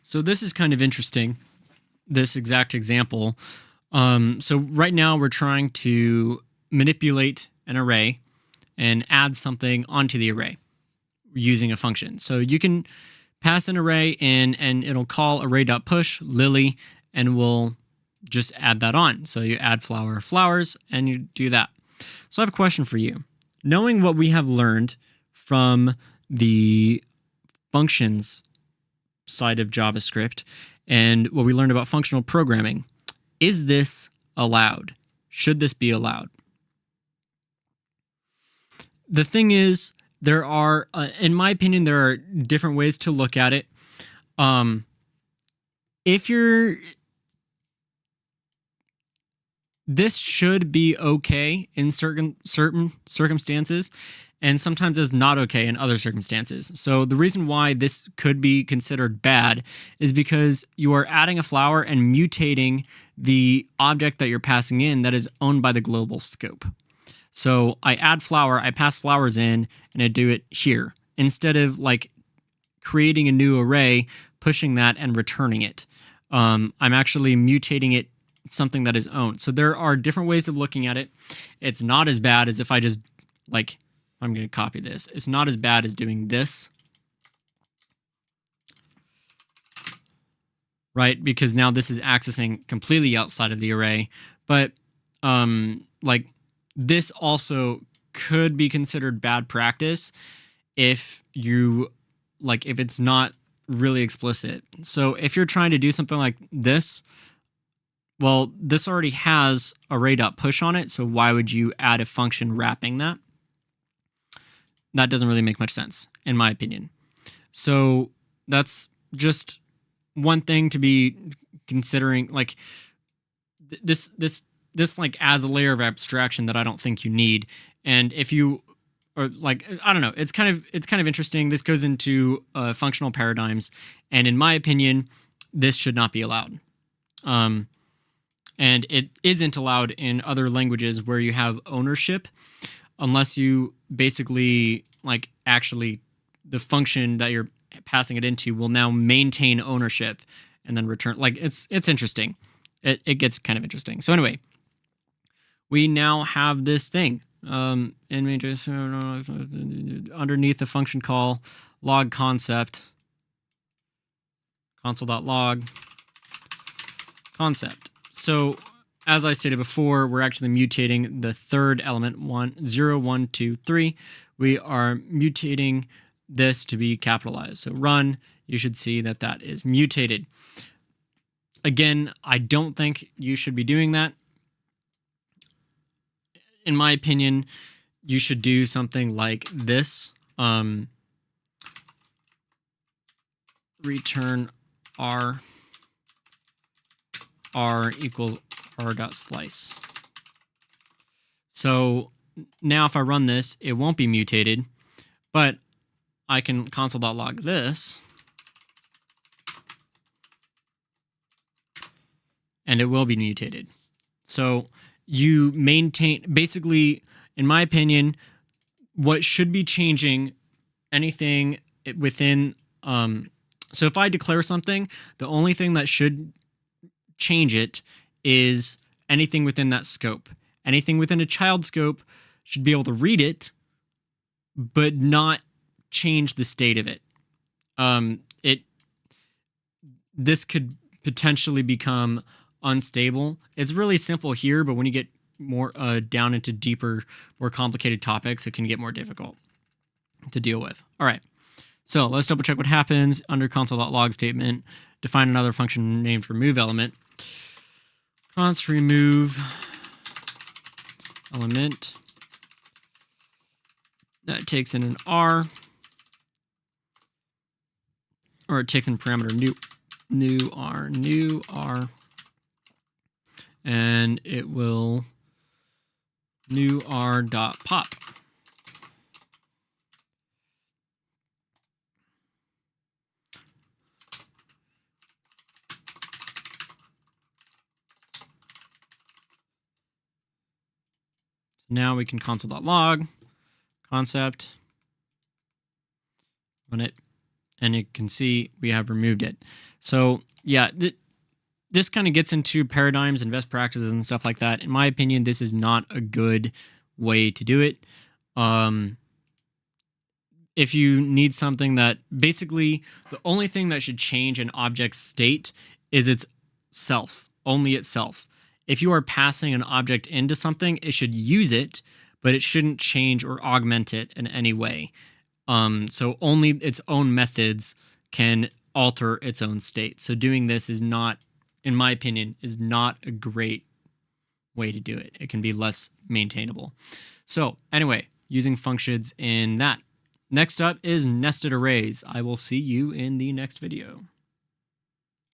So this is kind of interesting, this exact example. So right now we're trying to manipulate an array and add something onto the array using a function. So you can pass an array in and it'll call array.push Lily and we'll just add that on. So you add flower flowers and you do that. So I have a question for you. Knowing what we have learned from the functions side of JavaScript and what we learned about functional programming, is this allowed? Should this be allowed? The thing is, there are, in my opinion, there are different ways to look at it. This should be okay in certain circumstances, and sometimes is not okay in other circumstances. So the reason why this could be considered bad is because you are adding a flower and mutating the object that you're passing in that is owned by the global scope. So I add flower, I pass flowers in, and I do it here instead of like creating a new array, pushing that and returning it. I'm actually mutating it, something that is owned. So there are different ways of looking at it. It's not as bad as if I just like, I'm going to copy this. It's not as bad as doing this, right? Because now this is accessing completely outside of the array. But like this also could be considered bad practice if you like, if it's not really explicit. So if you're trying to do something like this, well, this already has array.push on it. So why would you add a function wrapping that? That doesn't really make much sense, in my opinion. So that's just one thing to be considering. Like this like adds a layer of abstraction that I don't think you need. And if you or like, I don't know, it's kind of interesting. This goes into functional paradigms, and in my opinion, this should not be allowed. And it isn't allowed in other languages where you have ownership, unless you basically like actually the function that you're passing it into will now maintain ownership and then return. Like it's interesting. It gets kind of interesting. So anyway, we now have this thing underneath the function call log concept console.log concept. So as I stated before, we're actually mutating the third element, 0, 1, 2, 3. We are mutating this to be capitalized. So run, you should see that that is mutated. Again, I don't think you should be doing that. In my opinion, you should do something like this. Return r equals r.slice. So now if I run this, it won't be mutated, but I can console.log this, and it will be mutated. So you maintain, basically, in my opinion, what should be changing anything within, so if I declare something, the only thing that should change it is anything within that scope. Anything within a child scope should be able to read it, but not change the state of it. This could potentially become unstable. It's really simple here, but when you get more down into deeper, more complicated topics, it can get more difficult to deal with. All right, so let's double check what happens under console.log statement. Define another function named remove element. Const remove element that takes in an r, or it takes in parameter new r, and it will new r dot pop. Now we can console.log concept, run it, and you can see we have removed it. So yeah, this kind of gets into paradigms and best practices and stuff like that. In my opinion, this is not a good way to do it. If you need something that basically the only thing that should change an object's state is its self, only itself. If you are passing an object into something, it should use it, but it shouldn't change or augment it in any way. So only its own methods can alter its own state. So doing this is not, in my opinion, is not a great way to do it. It can be less maintainable. So anyway, using functions in that. Next up is nested arrays. I will see you in the next video.